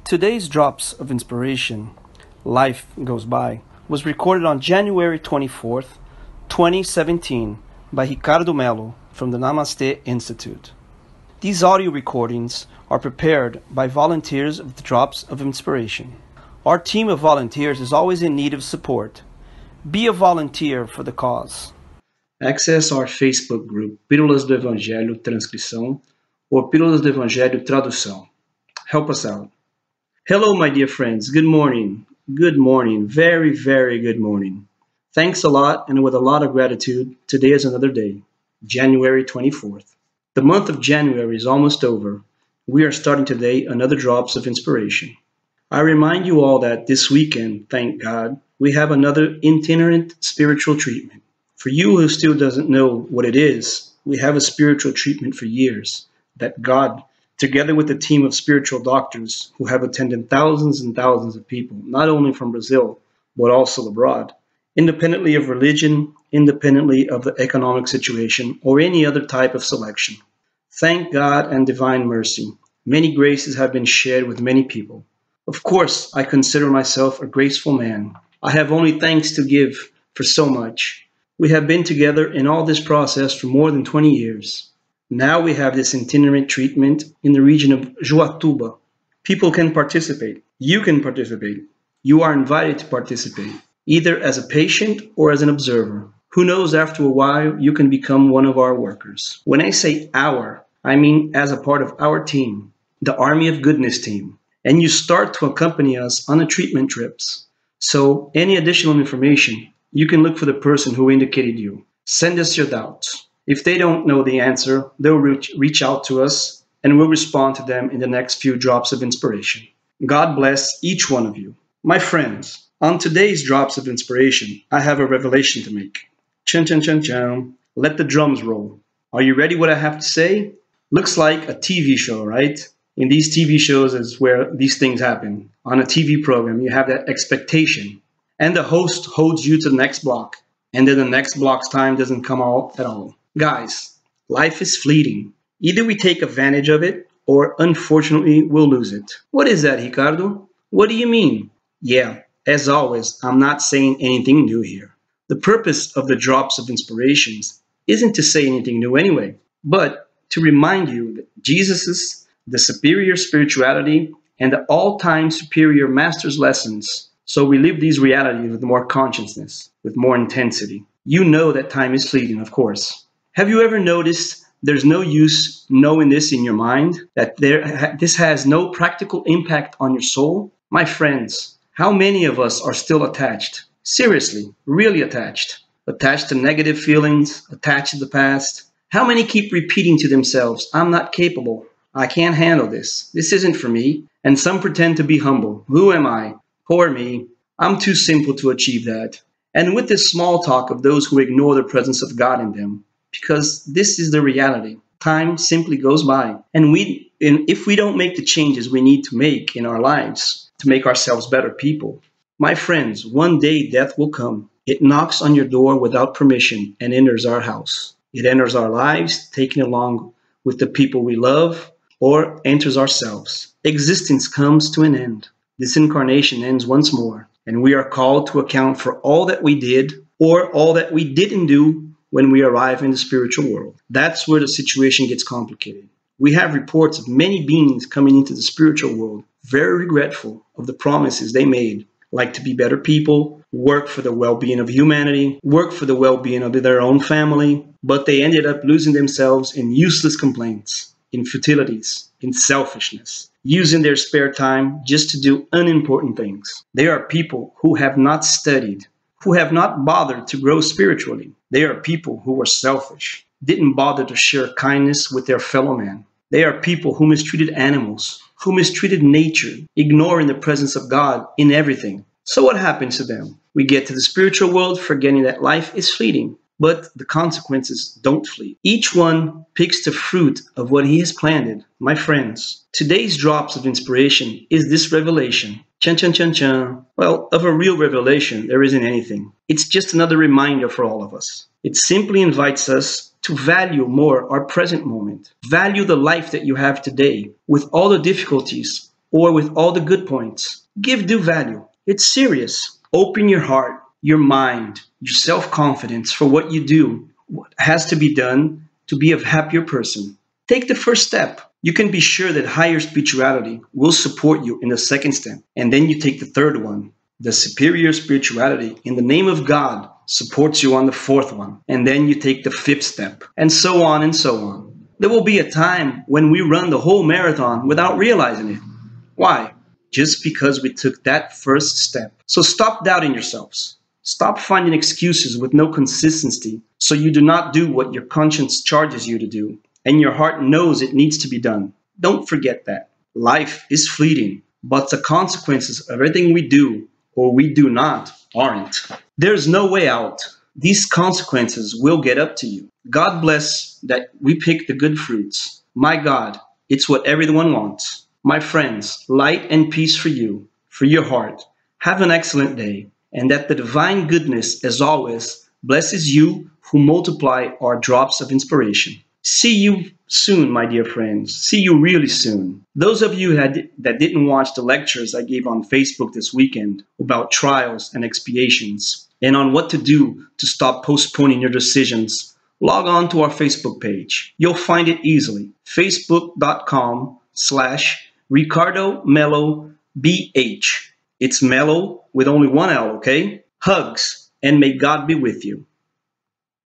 Today's Drops of Inspiration, Life Goes By, was recorded on January 24th, 2017 by Ricardo Melo from the Namaste Institute. These audio recordings are prepared by volunteers of the Drops of Inspiration. Our team of volunteers is always in need of support. Be a volunteer for the cause. Access our Facebook group Pílulas do Evangelho Transcrição or Pílulas do Evangelho Tradução. Help us out. Hello, my dear friends. Good morning. Good morning. Very, very good morning. Thanks a lot, and with a lot of gratitude, today is another day, January 24th. The month of January is almost over. We are starting today another Drops of Inspiration. I remind you all that this weekend, thank God, we have another itinerant spiritual treatment. For you who still doesn't know what it is, we have a spiritual treatment for years that God, together with a team of spiritual doctors who have attended thousands and thousands of people, not only from Brazil, but also abroad, independently of religion, independently of the economic situation, or any other type of selection. Thank God and divine mercy, many graces have been shared with many people. Of course, I consider myself a graceful man. I have only thanks to give for so much. We have been together in all this process for more than 20 years. Now we have this itinerant treatment in the region of Joatuba. People can participate. You can participate. You are invited to participate, either as a patient or as an observer. Who knows, after a while, you can become one of our workers. When I say our, I mean as a part of our team, the Army of Goodness team. And you start to accompany us on the treatment trips. So any additional information, you can look for the person who indicated you. Send us your doubts. If they don't know the answer, they'll reach out to us and we'll respond to them in the next few Drops of Inspiration. God bless each one of you. My friends, on today's Drops of Inspiration, I have a revelation to make. Chun chun chun chun. Let the drums roll. Are you ready what I have to say? Looks like a TV show, right? In these TV shows is where these things happen. On a TV program, you have that expectation. And the host holds you to the next block. And then the next block's time doesn't come out at all. Guys, life is fleeting. Either we take advantage of it, or unfortunately, we'll lose it. What is that, Ricardo? What do you mean? Yeah, as always, I'm not saying anything new here. The purpose of the Drops of Inspirations isn't to say anything new anyway, but to remind you that Jesus's, the superior spirituality, and the all-time superior master's lessons, so we live these realities with more consciousness, with more intensity. You know that time is fleeting, of course. Have you ever noticed there's no use knowing this in your mind, that this has no practical impact on your soul? My friends, how many of us are still attached? Seriously, really attached. Attached to negative feelings, attached to the past. How many keep repeating to themselves, I'm not capable, I can't handle this, this isn't for me, and some pretend to be humble. Who am I? Poor me. I'm too simple to achieve that. And with this small talk of those who ignore the presence of God in them, because this is the reality. Time simply goes by. And if we don't make the changes we need to make in our lives to make ourselves better people, my friends, one day death will come. It knocks on your door without permission and enters our house. It enters our lives, taking along with the people we love, or enters ourselves. Existence comes to an end. This incarnation ends once more, and we are called to account for all that we did or all that we didn't do when we arrive in the spiritual world. That's where the situation gets complicated. We have reports of many beings coming into the spiritual world, very regretful of the promises they made, like to be better people, work for the well-being of humanity, work for the well-being of their own family, but they ended up losing themselves in useless complaints, in futilities, in selfishness, using their spare time just to do unimportant things. They are people who have not studied, who have not bothered to grow spiritually. They are people who were selfish, didn't bother to share kindness with their fellow man. They are people who mistreated animals, who mistreated nature, ignoring the presence of God in everything. So what happens to them? We get to the spiritual world forgetting that life is fleeting, but the consequences don't flee. Each one picks the fruit of what he has planted. My friends, today's Drops of Inspiration is this revelation. Chun chun chun chun. Well, of a real revelation, there isn't anything. It's just another reminder for all of us. It simply invites us to value more our present moment. Value the life that you have today with all the difficulties or with all the good points. Give due value. It's serious. Open your heart, your mind, your self-confidence for what you do, what has to be done to be a happier person. Take the first step. You can be sure that higher spirituality will support you in the second step. And then you take the third one. The superior spirituality in the name of God supports you on the fourth one. And then you take the fifth step. And so on and so on. There will be a time when we run the whole marathon without realizing it. Why? Just because we took that first step. So stop doubting yourselves. Stop finding excuses with no consistency so you do not do what your conscience charges you to do and your heart knows it needs to be done. Don't forget that. Life is fleeting, but the consequences of everything we do or we do not aren't. There's no way out. These consequences will get up to you. God bless that we pick the good fruits. My God, it's what everyone wants. My friends, light and peace for you, for your heart. Have an excellent day, and that the divine goodness, as always, blesses you who multiply our drops of inspiration. See you soon, my dear friends. See you really soon. Those of you that didn't watch the lectures I gave on Facebook this weekend about trials and expiations and on what to do to stop postponing your decisions, log on to our Facebook page. You'll find it easily. Facebook.com/Ricardo Melo BH. It's Melo with only one L, okay? Hugs, and may God be with you.